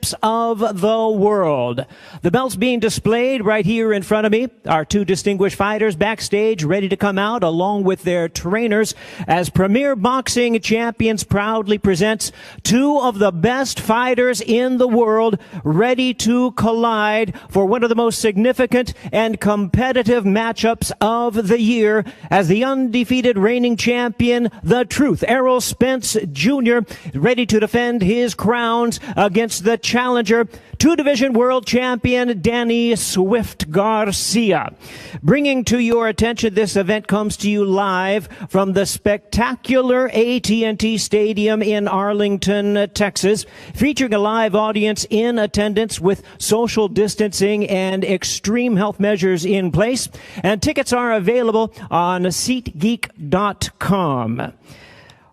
championships of the world. The belts being displayed right here in front of me. Our two distinguished fighters backstage ready to come out along with their trainers as Premier Boxing Champions proudly presents two of the best fighters in the world ready to collide for one of the most significant and competitive matchups of the year as the undefeated reigning champion, The Truth, Errol Spence Jr., ready to defend his crowns against the challenger, two-division world champion Danny Swift Garcia. Bringing to your attention, this event comes to you live from the spectacular AT&T Stadium in Arlington, Texas, featuring a live audience in attendance with social distancing and extreme health measures in place. And tickets are available on SeatGeek.com.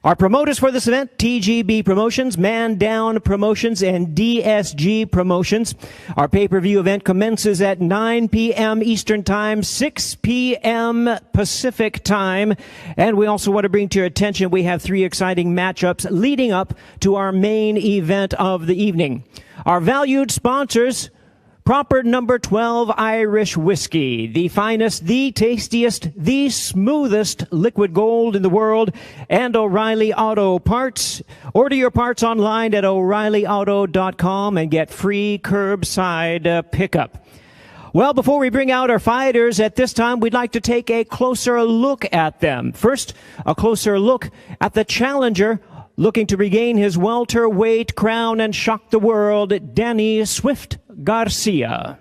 Our promoters for this event, TGB Promotions, Man Down Promotions, and DSG Promotions. Our pay-per-view event commences at 9 p.m. Eastern Time, 6 p.m. Pacific Time. And we also want to bring to your attention, we have three exciting matchups leading up to our main event of the evening. Our valued sponsors: Proper Number 12 Irish Whiskey, the finest, the tastiest, the smoothest liquid gold in the world, and O'Reilly Auto Parts. Order your parts online at O'ReillyAuto.com and get free curbside pickup. Well, before we bring out our fighters at this time, we'd like to take a closer look at them. First, a closer look at the challenger looking to regain his welterweight crown and shock the world, Danny Swift Garcia.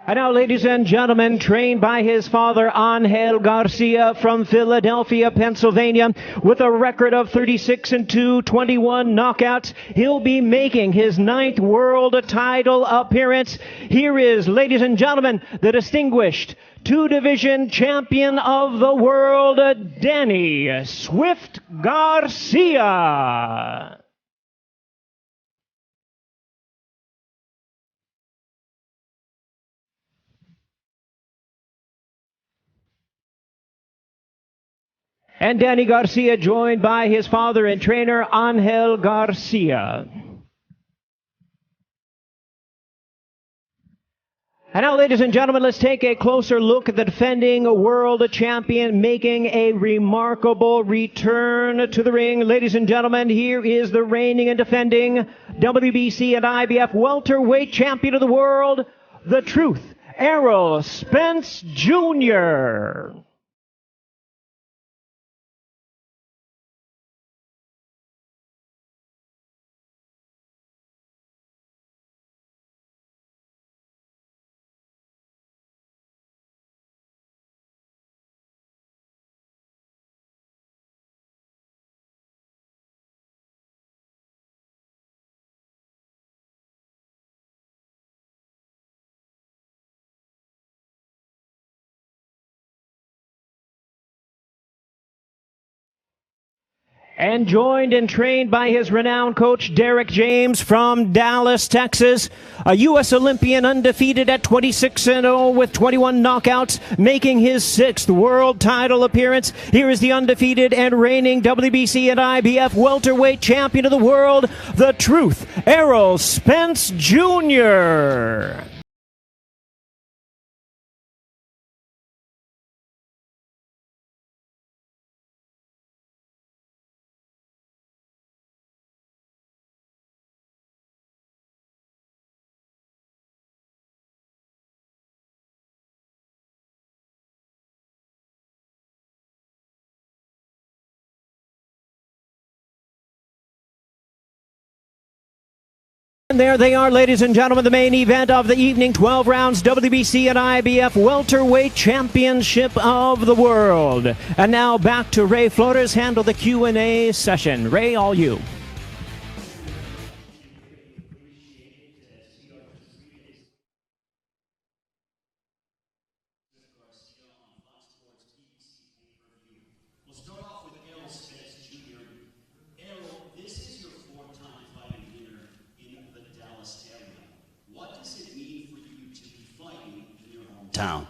And now, ladies and gentlemen, trained by his father, Angel Garcia from Philadelphia, Pennsylvania, with a record of 36-2, 21 knockouts, he'll be making his 9th world title appearance. Here is, ladies and gentlemen, the distinguished two-division champion of the world, Danny Swift Garcia. And Danny Garcia joined by his father and trainer, Angel Garcia. And now, ladies and gentlemen, let's take a closer look at the defending world champion making a remarkable return to the ring. Ladies and gentlemen, here is the reigning and defending WBC and IBF welterweight champion of the world, The Truth, Errol Spence Jr. And joined and trained by his renowned coach, Derek James from Dallas, Texas. A U.S. Olympian undefeated at 26-0 with 21 knockouts, making his 6th world title appearance. Here is the undefeated and reigning WBC and IBF welterweight champion of the world, The Truth, Errol Spence Jr. And there they are, ladies and gentlemen, the main event of the evening, 12 rounds, WBC and IBF welterweight championship of the world. And now back to Ray Flores, handle the Q&A session. Ray, all you. hometown?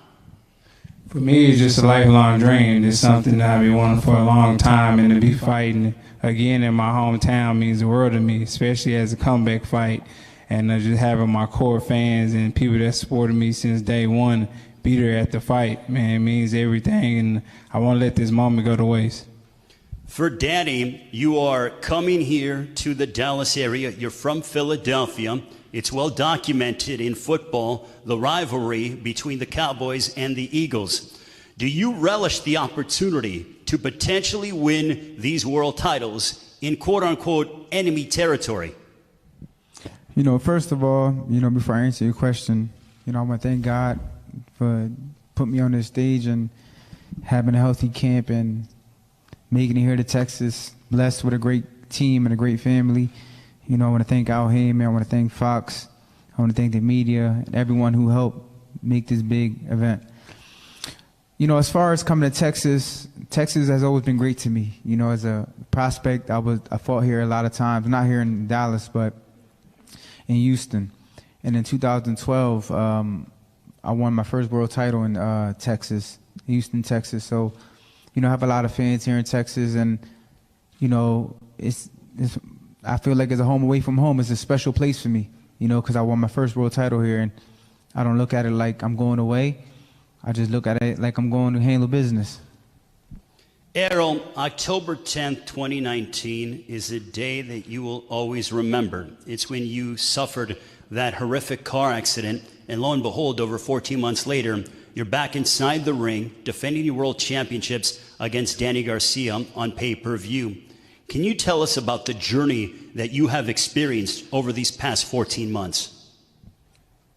For me, it's just a lifelong dream. It's something that I've been wanting for a long time, and to be fighting again in my hometown means the world to me, especially as a comeback fight. And just having my core fans and people that supported me since day one be there at the fight, man, it means everything, and I won't let this moment go to waste. For Danny, you are coming here to the Dallas area. You're from Philadelphia. It's well documented in football, the rivalry between the Cowboys and the Eagles. Do you relish the opportunity to potentially win these world titles in quote-unquote enemy territory? You know, first of all, before I answer your question, I want to thank God for putting me on this stage and having a healthy camp and making it here to Texas, blessed with a great team and a great family. I want to thank Al Heyman, I want to thank Fox, I want to thank the media and everyone who helped make this big event. As far as coming to Texas, Texas has always been great to me. As a prospect, I fought here a lot of times, not here in Dallas, but in Houston. And in 2012, I won my first world title in Texas, Houston, Texas. So, I have a lot of fans here in Texas, and, I feel like it's a home away from home. It's a special place for me, because I won my first world title here, and I don't look at it like I'm going away. I just look at it like I'm going to handle business. Errol, October 10th, 2019 is a day that you will always remember. It's when you suffered that horrific car accident, and lo and behold, over 14 months later, you're back inside the ring defending your world championships against Danny Garcia on pay-per-view. Can you tell us about the journey that you have experienced over these past 14 months?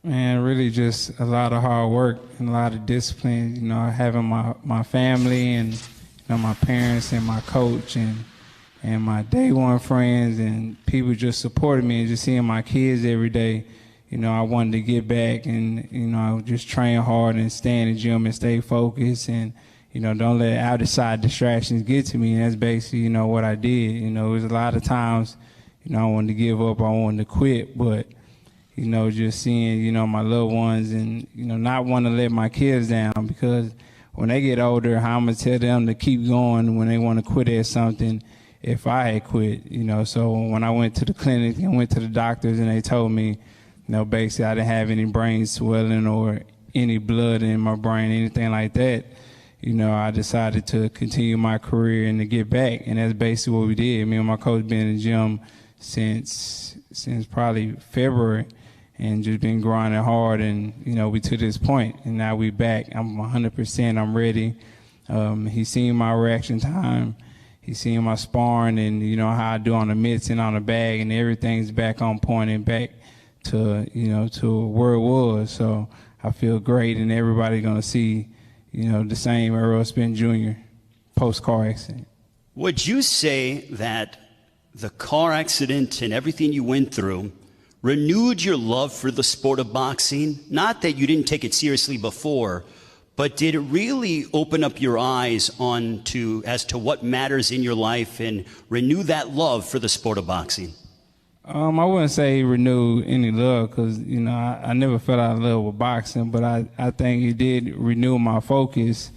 Man, really just a lot of hard work and a lot of discipline, having my family and my parents and my coach and my day one friends and people just supported me, and just seeing my kids every day. I wanted to get back and, just train hard and stay in the gym and stay focused and, don't let outside distractions get to me. And that's basically, what I did. It was a lot of times, I wanted to give up, I wanted to quit, but, just seeing, my loved ones and, not want to let my kids down, because when they get older, how I'm going to tell them to keep going when they want to quit at something if I had quit, So when I went to the clinic and went to the doctors and they told me, basically I didn't have any brain swelling or any blood in my brain, anything like that, I decided to continue my career and to get back. And that's basically what we did. Me and my coach been in the gym since probably February and just been grinding hard. And, we to this point, and now we back. I'm 100%. I'm ready. He's seen my reaction time. He's seen my sparring and, how I do on the mitts and on the bag, and everything's back on point and back to, to where it was. So I feel great, and everybody's going to see, the same Errol Spence Jr. post-car accident. Would you say that the car accident and everything you went through renewed your love for the sport of boxing? Not that you didn't take it seriously before, but did it really open up your eyes as to what matters in your life and renew that love for the sport of boxing? I wouldn't say renew any love, because, I never fell out of love with boxing, but I think it did renew my focus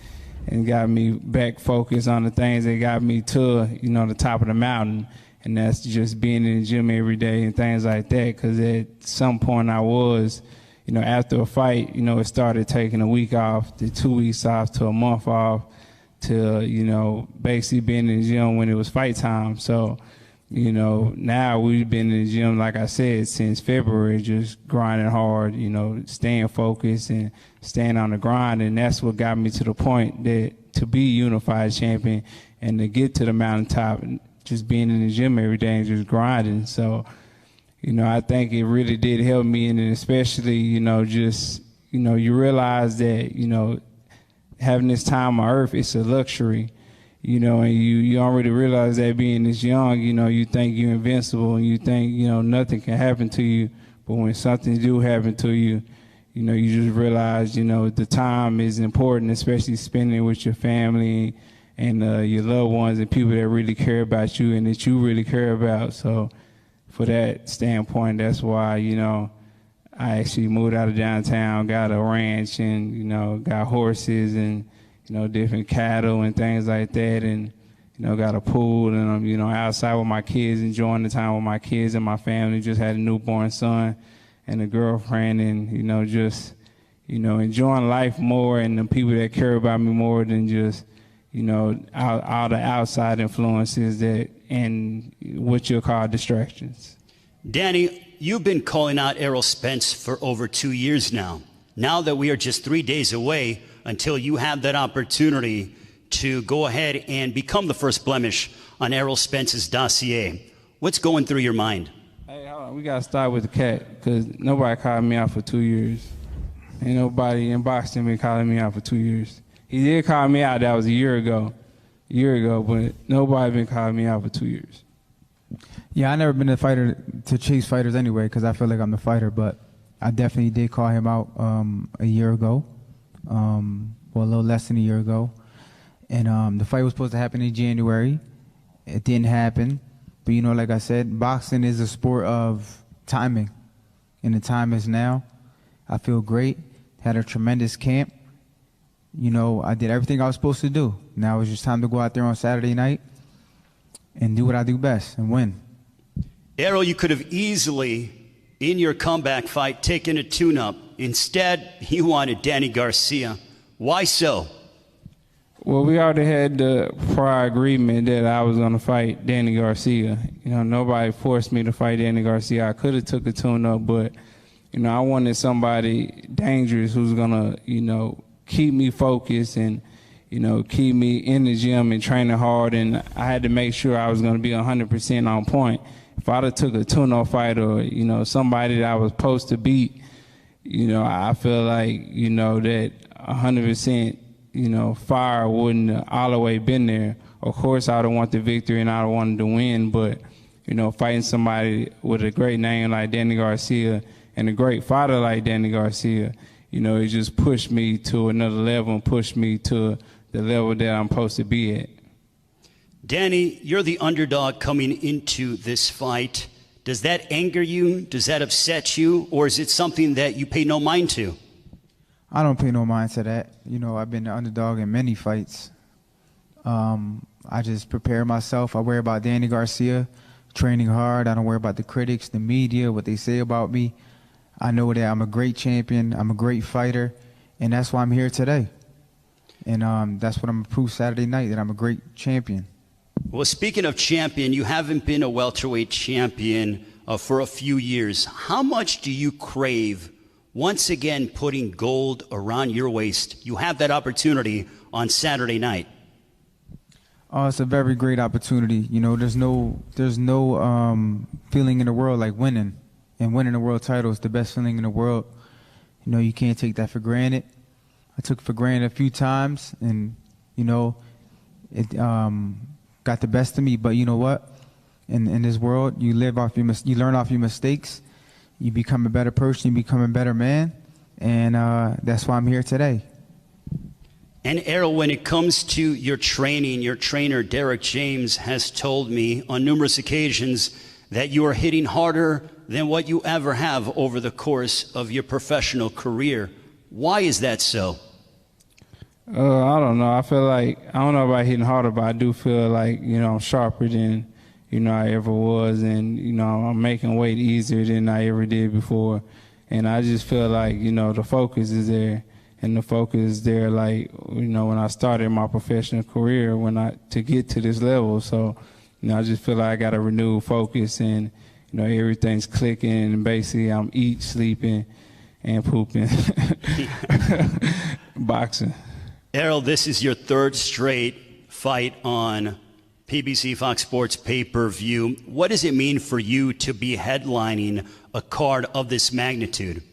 and got me back focused on the things that got me to, the top of the mountain. And that's just being in the gym every day and things like that, because at some point I was, after a fight, it started taking a week off, to 2 weeks off, to a month off, to, basically being in the gym when it was fight time. So, now we've been in the gym, like I said, since February, just grinding hard, staying focused and staying on the grind. And that's what got me to the point that to be unified champion and to get to the mountaintop, just being in the gym every day and just grinding. So, I think it really did help me, and especially, just, you realize that, having this time on earth, it's a luxury. And you don't really realize that being this young, you think you're invincible and you think, nothing can happen to you. But when something do happen to you, you just realize, the time is important, especially spending it with your family and your loved ones and people that really care about you and that you really care about. So for that standpoint, that's why, I actually moved out of downtown, got a ranch, and, you know, got horses and, you know, different cattle and things like that, and, you know, got a pool, and I'm, you know, outside with my kids, enjoying the time with my kids and my family. Just had a newborn son and a girlfriend, and, you know, just, you know, enjoying life more and the people that care about me more than just, you know, all the outside influences that and what you'll call distractions. Danny, you've been calling out Errol Spence for over 2 years now. Now that we are just 3 days away until you have that opportunity to go ahead and become the first blemish on Errol Spence's dossier, what's going through your mind? Hey, hold on. We got to start with the cat, because nobody called me out for 2 years. Ain't nobody in boxing been calling me out for 2 years. He did call me out. That was a year ago, but nobody been calling me out for 2 years. Yeah, I never been a fighter to chase fighters anyway, because I feel like I'm the fighter. But I definitely did call him out a year ago, well, a little less than a year ago. And the fight was supposed to happen in January. It didn't happen. But, you know, like I said, boxing is a sport of timing, and the time is now. I feel great. Had a tremendous camp. You know, I did everything I was supposed to do. Now it's just time to go out there on Saturday night and do what I do best and win. Errol, you could have easily, in your comeback fight, taken a tune-up. Instead, you wanted Danny Garcia. Why so? Well, we already had the prior agreement that I was going to fight Danny Garcia. You know, nobody forced me to fight Danny Garcia. I could have took a tune-up, but, you know, I wanted somebody dangerous who's going to, you know, keep me focused and, you know, keep me in the gym and training hard. And I had to make sure I was going to be 100% on point. If I'd have took a tune-up fight or, you know, somebody that I was supposed to beat, you know, I feel like, you know, that 100%, you know, fire wouldn't have all the way been there. Of course, I would want the victory and I wanted to win, but, you know, fighting somebody with a great name like Danny Garcia and a great fighter like Danny Garcia, you know, it just pushed me to another level and pushed me to the level that I'm supposed to be at. Danny, you're the underdog coming into this fight. Does that anger you? Does that upset you? Or is it something that you pay no mind to? I don't pay no mind to that. You know, I've been the underdog in many fights. I just prepare myself. I worry about Danny Garcia, training hard. I don't worry about the critics, the media, what they say about me. I know that I'm a great champion. I'm a great fighter. And that's why I'm here today. And that's what I'm going to prove Saturday night, that I'm a great champion. Well, speaking of champion, you haven't been a welterweight champion for a few years. How much do you crave once again putting gold around your waist? You have that opportunity on Saturday night. Oh, it's a very great opportunity. You know, there's no feeling in the world like winning. And winning a world title is the best feeling in the world. You know, you can't take that for granted. I took it for granted a few times, and, you know, it got the best of me. But you know what? In this world, you learn off your mistakes. You become a better person. You become a better man. And that's why I'm here today. And Errol, when it comes to your training, your trainer, Derek James, has told me on numerous occasions that you are hitting harder than what you ever have over the course of your professional career. Why is that so? I don't know. I feel like, I don't know about hitting harder, but I do feel like, you know, I'm sharper than, you know, I ever was. And, you know, I'm making weight easier than I ever did before. And I just feel like, you know, the focus is there. And the focus is there, like, you know, when I started my professional career, to get to this level. So, you know, I just feel like I got a renewed focus and, you know, everything's clicking. And basically, I'm eating, sleeping, and pooping. Boxing. Errol, this is your third straight fight on PBC Fox Sports pay-per-view. What does it mean for you to be headlining a card of this magnitude?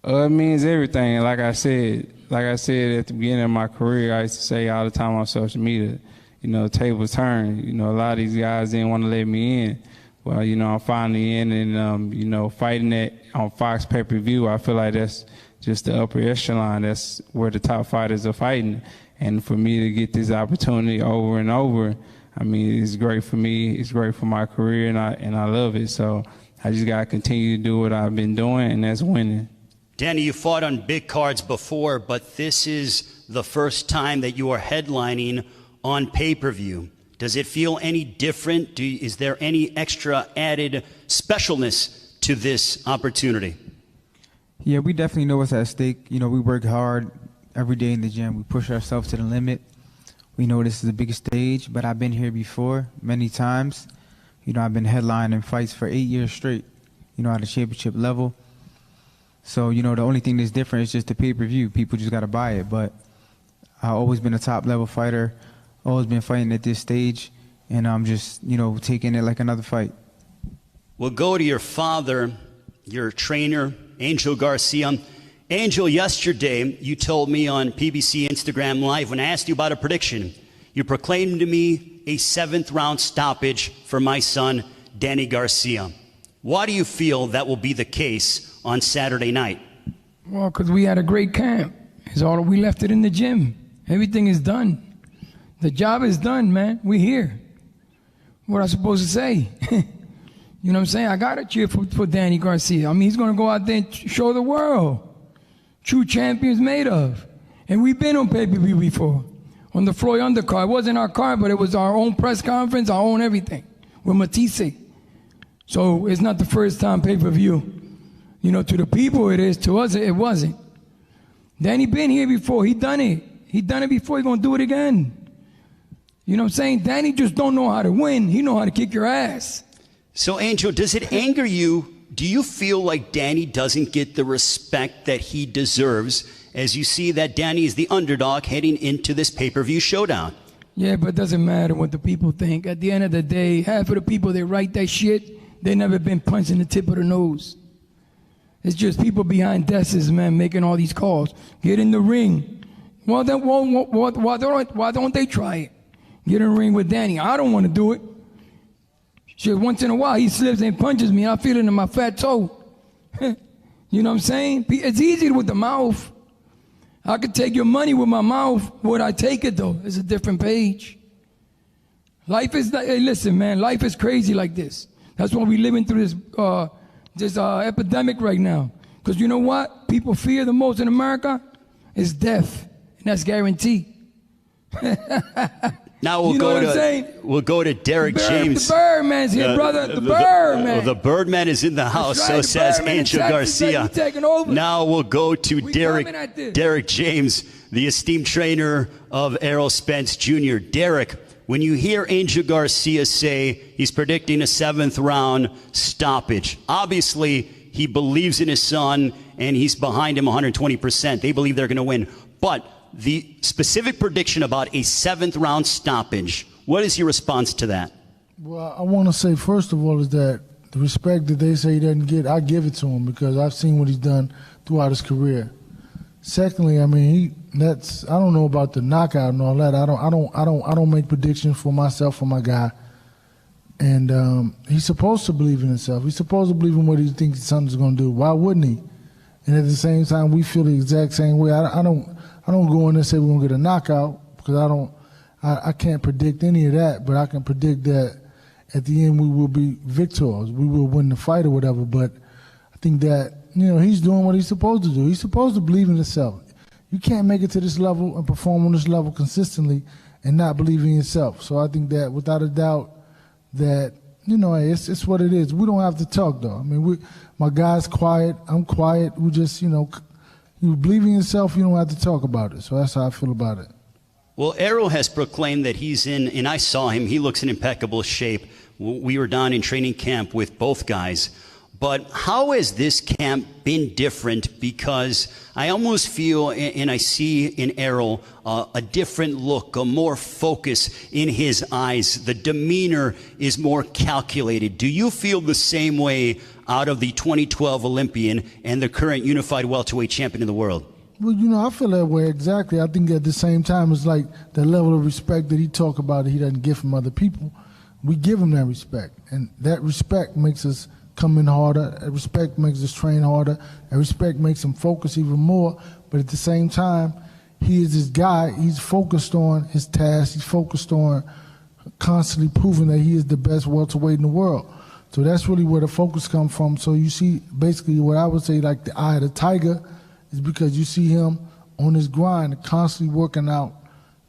It means everything. Like I said at the beginning of my career, I used to say all the time on social media, you know, tables turn. You know, a lot of these guys didn't want to let me in. Well, you know, I'm finally in, and, you know, fighting that on Fox pay-per-view, I feel like that's just the upper echelon. That's where the top fighters are fighting. And for me to get this opportunity over and over, I mean, it's great for me. It's great for my career, and I love it. So I just got to continue to do what I've been doing, and that's winning. Danny, you fought on big cards before, but this is the first time that you are headlining on pay-per-view. Does it feel any different? Is there any extra added specialness to this opportunity? Yeah, we definitely know what's at stake. You know, we work hard every day in the gym. We push ourselves to the limit. We know this is the biggest stage, but I've been here before many times. You know, I've been headlining fights for 8 years straight, you know, at a championship level. So, you know, the only thing that's different is just the pay-per-view. People just got to buy it. But I've always been a top-level fighter, always been fighting at this stage, and I'm just, you know, taking it like another fight. We'll go to your father, your trainer, Angel Garcia. Angel, yesterday you told me on PBC Instagram Live when I asked you about a prediction, you proclaimed to me a 7th-round stoppage for my son, Danny Garcia. Why do you feel that will be the case on Saturday night? Well, because we had a great camp. It's all we left it in the gym. Everything is done. The job is done, man. We're here. What am I supposed to say? You know what I'm saying? I got to cheer for Danny Garcia. I mean, he's going to go out there and show the world. True champions made of. And we've been on pay-per-view before. On the Floyd undercard. It wasn't our card, but it was our own press conference, our own everything. With Matisse. So it's not the first time pay-per-view. You know, to the people it is. To us, it wasn't. Danny been here before. He done it. He done it before. He going to do it again. You know what I'm saying? Danny just don't know how to win. He know how to kick your ass. So, Angel, does it anger you? Do you feel like Danny doesn't get the respect that he deserves as you see that Danny is the underdog heading into this pay-per-view showdown? Yeah, but it doesn't matter what the people think. At the end of the day, half of the people that write that shit, they never been punched in the tip of the nose. It's just people behind desks, man, making all these calls. Get in the ring. Well, then, why don't they try it? Get in the ring with Danny. I don't want to do it. Shit, once in a while, he slips and punches me. I feel it in my fat toe. You know what I'm saying? It's easy with the mouth. I could take your money with my mouth. Would I take it, though? It's a different page. Life is, hey, listen, man, life is crazy like this. That's why we're living through this epidemic right now. Because you know what? People fear the most in America is death. And that's guaranteed. Now we'll go to Derek James. The Birdman's here, brother. The Birdman. The Birdman is in the house, right, so says Angel Garcia. Now we'll go to Derek James, the esteemed trainer of Errol Spence Jr. Derek, when you hear Angel Garcia say he's predicting a 7th-round stoppage, obviously he believes in his son and he's behind him 120%. They believe they're going to win. But the specific prediction about a 7th-round stoppage, what is your response to that? Well, I want to say, first of all, is that the respect that they say he doesn't get, I give it to him because I've seen what he's done throughout his career. Secondly, I mean, I don't know about the knockout and all that. I don't make predictions for myself, for my guy. And he's supposed to believe in himself. He's supposed to believe in what he thinks his son is going to do. Why wouldn't he? And at the same time, we feel the exact same way. I don't go in and say we're going to get a knockout because I can't predict any of that, but I can predict that at the end we will be victors. We will win the fight or whatever, but I think that, you know, he's doing what he's supposed to do. He's supposed to believe in himself. You can't make it to this level and perform on this level consistently and not believe in yourself. So I think that without a doubt that, you know, it's what it is. We don't have to talk, though. I mean, my guy's quiet. I'm quiet. We just, you know, you believe in yourself, you don't have to talk about it. So that's how I feel about it. Well, Errol has proclaimed that he's in, and I saw him, he looks in impeccable shape. We were down in training camp with both guys. But how has this camp been different? Because I almost feel, and I see in Errol, a different look, a more focus in his eyes. The demeanor is more calculated. Do you feel the same way out of the 2012 Olympian and the current unified welterweight champion of the world? Well, you know, I feel that way exactly. I think at the same time, it's like the level of respect that he talk about that he doesn't get from other people. We give him that respect, and that respect makes us come in harder. That respect makes us train harder. That respect makes him focus even more. But at the same time, he is this guy. He's focused on his task. He's focused on constantly proving that he is the best welterweight in the world. So that's really where the focus comes from. So you see, basically, what I would say, like the eye of the tiger, is because you see him on his grind, constantly working out,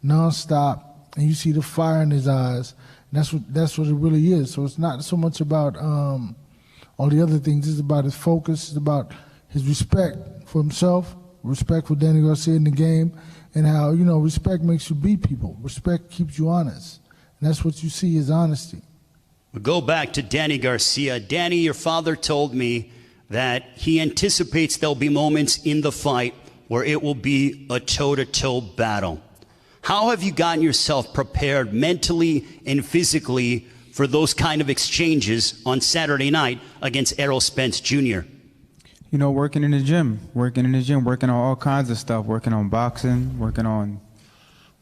nonstop, and you see the fire in his eyes. And that's what it really is. So it's not so much about all the other things. It's about his focus. It's about his respect for himself, respect for Danny Garcia in the game, and how, you know, respect makes you beat people. Respect keeps you honest. And that's what you see is honesty. We'll go back to Danny Garcia. Danny, your father told me that he anticipates there'll be moments in the fight where it will be a toe-to-toe battle. How have you gotten yourself prepared mentally and physically for those kind of exchanges on Saturday night against Errol Spence Jr.? You know, working in the gym, working on all kinds of stuff, working on boxing, working on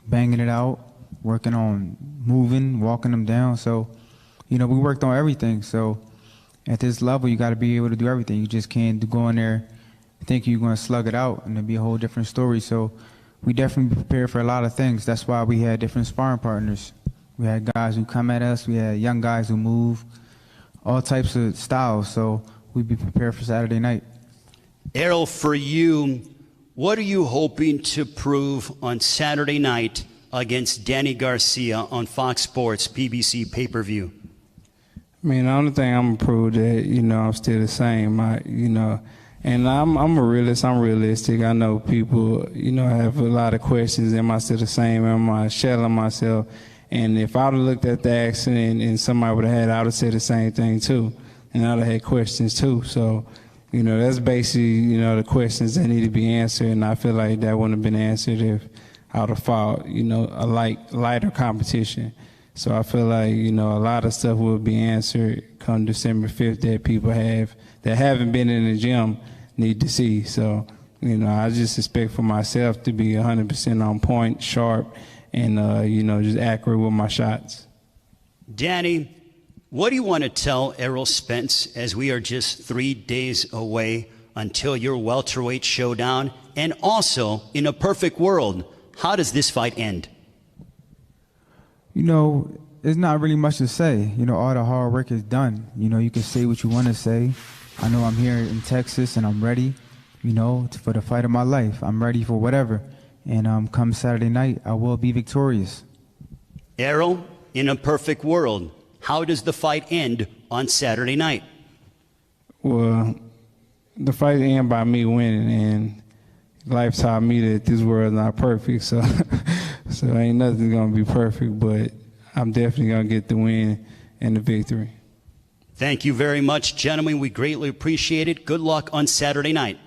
banging it out, working on moving, walking them down. So, you know, we worked on everything. So at this level, you got to be able to do everything. You just can't go in there thinking you're going to slug it out and it'll be a whole different story. So we definitely prepared for a lot of things. That's why we had different sparring partners. We had guys who come at us. We had young guys who move, all types of styles. So we'd be prepared for Saturday night. Errol, for you, what are you hoping to prove on Saturday night against Danny Garcia on Fox Sports PBC pay-per-view? I mean, the only thing I'm going to prove that, you know, I'm still the same. And I'm a realist. I'm realistic. I know people, you know, have a lot of questions. Am I still the same? Am I shelling myself? And if I would have looked at the accident and somebody would have had, I would have said the same thing too. And I would have had questions too. So, you know, that's basically, you know, the questions that need to be answered. And I feel like that wouldn't have been answered if I would have fought, you know, a lighter competition. So I feel like, you know, a lot of stuff will be answered come December 5th that people that haven't been in the gym need to see. So, you know, I just expect for myself to be 100% on point, sharp, and, you know, just accurate with my shots. Danny, what do you want to tell Errol Spence as we are just 3 days away until your welterweight showdown? And also, in a perfect world, how does this fight end? You know, there's not really much to say. You know, all the hard work is done. You know, you can say what you want to say. I know I'm here in Texas and I'm ready, you know, for the fight of my life. I'm ready for whatever. And come Saturday night, I will be victorious. Errol, in a perfect world, how does the fight end on Saturday night? Well, the fight ends by me winning, and life taught me that this world is not perfect. So ain't nothing going to be perfect, but I'm definitely going to get the win and the victory. Thank you very much, gentlemen. We greatly appreciate it. Good luck on Saturday night.